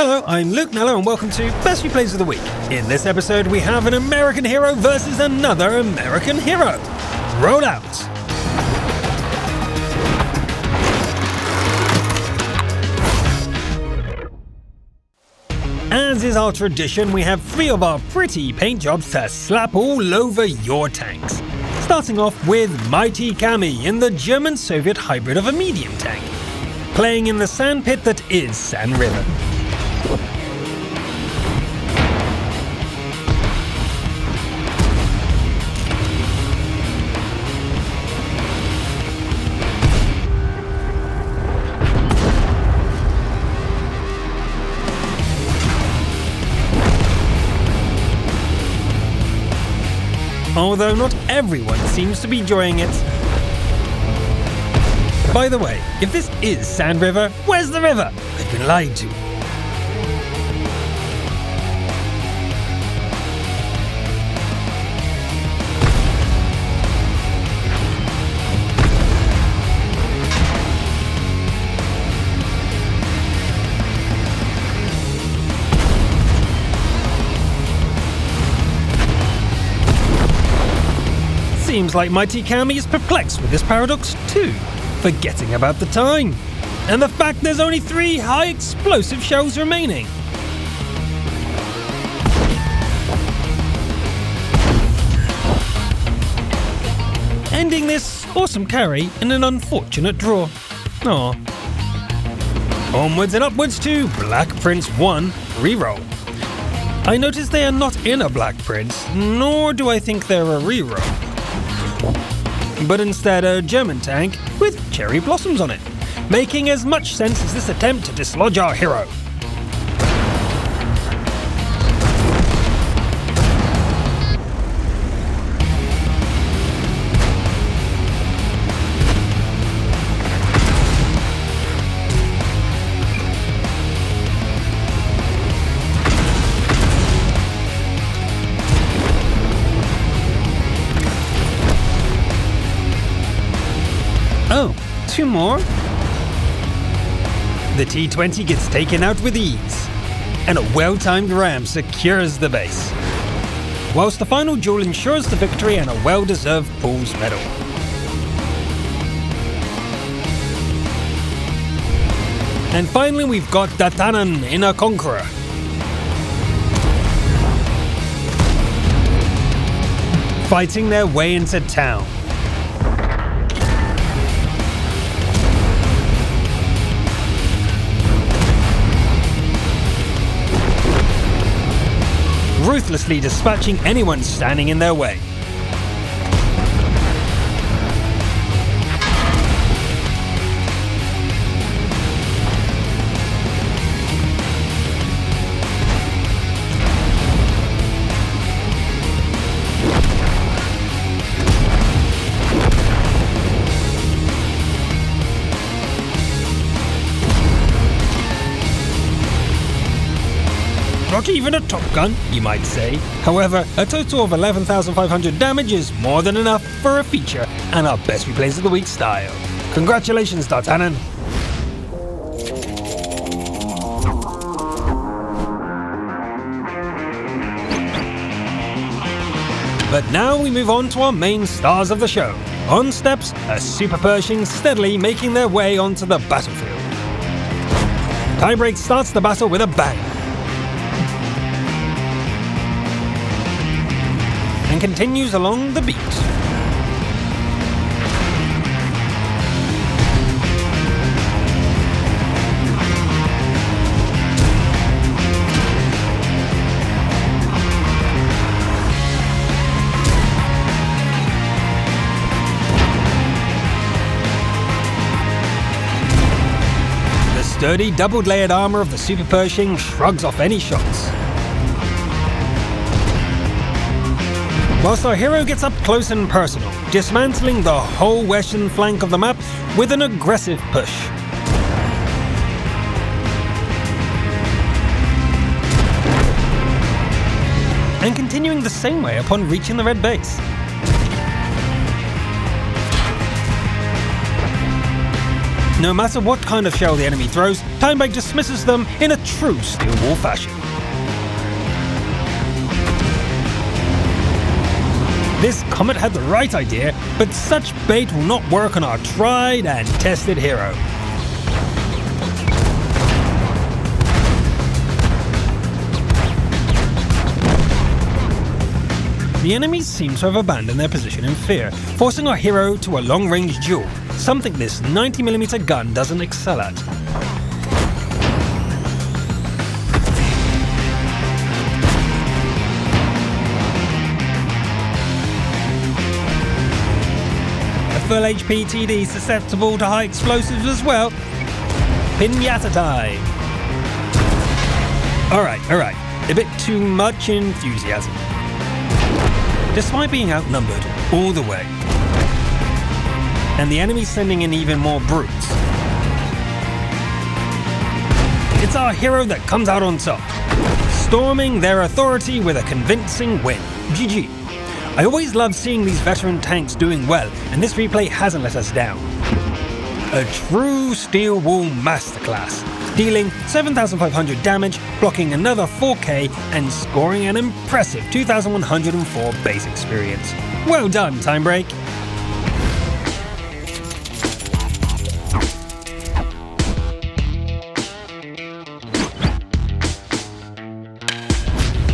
Hello, I'm Luke Kneller and welcome to Best Replays of the Week. In this episode we have an American hero versus another American hero. Roll out! As is our tradition, we have 3 of our pretty paint jobs to slap all over your tanks. Starting off with Mighty Cammy in the German-Soviet hybrid of a medium tank, playing in the sandpit that is Sand River. Although not everyone seems to be enjoying it. By the way, if this is Sand River, where's the river? I've been lied to. Seems like Mighty Cammy is perplexed with this paradox too, forgetting about the time, and the fact there's only 3 high explosive shells remaining. Ending this awesome carry in an unfortunate draw. Aww. Onwards and upwards to Black Prince 1 reroll. I notice they are not in a Black Prince, nor do I think they're a reroll, but instead a German tank with cherry blossoms on it, making as much sense as this attempt to dislodge our hero. Oh, 2 more? The T-20 gets taken out with ease, and a well-timed ram secures the base, whilst the final duel ensures the victory and a well-deserved Fool's Medal. And finally we've got Datanan in a Conqueror. Fighting their way into town. Ruthlessly dispatching anyone standing in their way. Not even a Top Gun, you might say. However, a total of 11,500 damage is more than enough for a feature and our Best Replays of the Week style. Congratulations, D'Artagnan. But now we move on to our main stars of the show. On steps, a Super Pershing steadily making their way onto the battlefield. Tiebreak starts the battle with a bang, and continues along the beat. The sturdy double-layered armor of the Super Pershing shrugs off any shots, whilst our hero gets up close and personal, dismantling the whole western flank of the map with an aggressive push. And continuing the same way upon reaching the red base. No matter what kind of shell the enemy throws, Timebreak dismisses them in a true Steel Wall fashion. This Comet had the right idea, but such bait will not work on our tried and tested hero. The enemies seem to have abandoned their position in fear, forcing our hero to a long-range duel, something this 90mm gun doesn't excel at. A full HP TD susceptible to high explosives as well. Pinata time! Alright, a bit too much enthusiasm. Despite being outnumbered all the way, and the enemy sending in even more brutes, it's our hero that comes out on top, storming their authority with a convincing win. GG. I always love seeing these veteran tanks doing well, and this replay hasn't let us down. A true Steel Wall masterclass, dealing 7,500 damage, blocking another 4k, and scoring an impressive 2,104 base experience. Well done, Timebreak!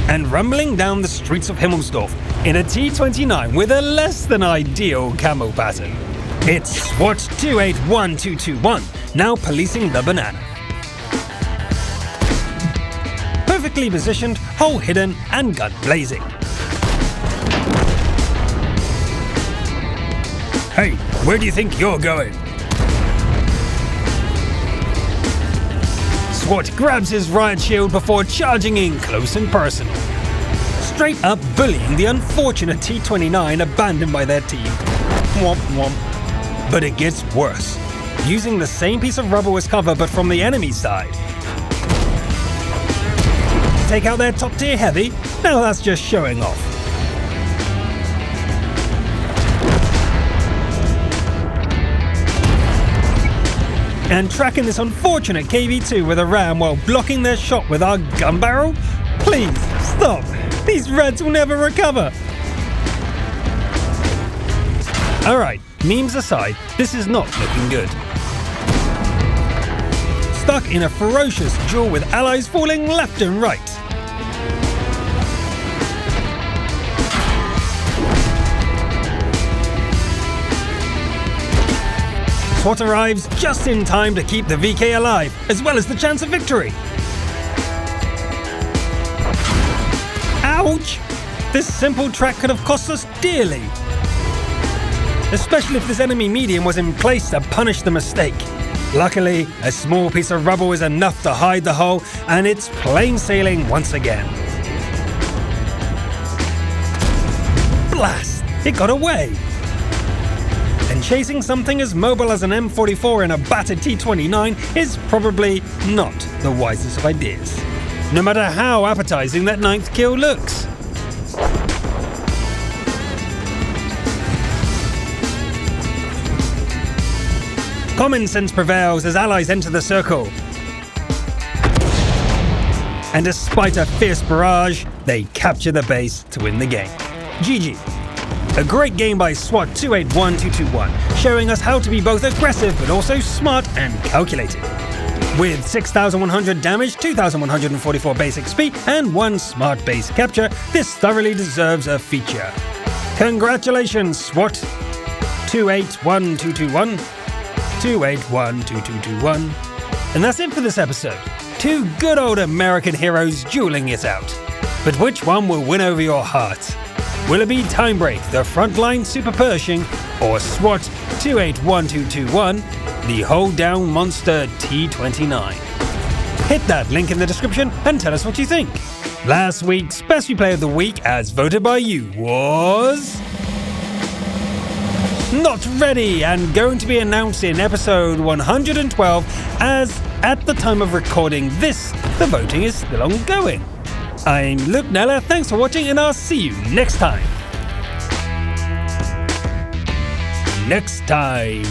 And rumbling down the streets of Himmelsdorf in a T-29 with a less than ideal camo pattern, it's SWAT 281221, now policing the banana. Perfectly positioned, hole hidden, and gun blazing. Hey, where do you think you're going? SWAT grabs his riot shield before charging in close and personal, straight up bullying the unfortunate T-29 abandoned by their team. Womp womp. But it gets worse. Using the same piece of rubble as cover but from the enemy side. Take out their top tier heavy? Now that's just showing off. And tracking this unfortunate KV-2 with a ram while blocking their shot with our gun barrel? Please, stop! These Reds will never recover! Alright, memes aside, this is not looking good. Stuck in a ferocious duel with allies falling left and right. SWAT arrives just in time to keep the VK alive, as well as the chance of victory. Ouch! This simple track could have cost us dearly. Especially if this enemy medium was in place to punish the mistake. Luckily, a small piece of rubble is enough to hide the hole, and it's plain sailing once again. Blast! It got away! And chasing something as mobile as an M44 in a battered T-29 is probably not the wisest of ideas. No matter how appetizing that 9th kill looks. Common sense prevails as allies enter the circle. And despite a fierce barrage, they capture the base to win the game. GG. A great game by SWAT 281221, showing us how to be both aggressive but also smart and calculated. With 6,100 damage, 2,144 base XP, and 1 smart base capture, this thoroughly deserves a feature. Congratulations, SWAT 281221, 281221. And that's it for this episode. 2 good old American heroes dueling it out. But which one will win over your heart? Will it be Timebreak, the frontline Super Pershing, or SWAT 281221, the hold-down monster T-29? Hit that link in the description and tell us what you think. Last week's Best Replay of the Week, as voted by you, was... Not Ready, and going to be announced in episode 112, as at the time of recording this, the voting is still ongoing. I'm Luke Kneller, thanks for watching, and I'll see you next time. next time.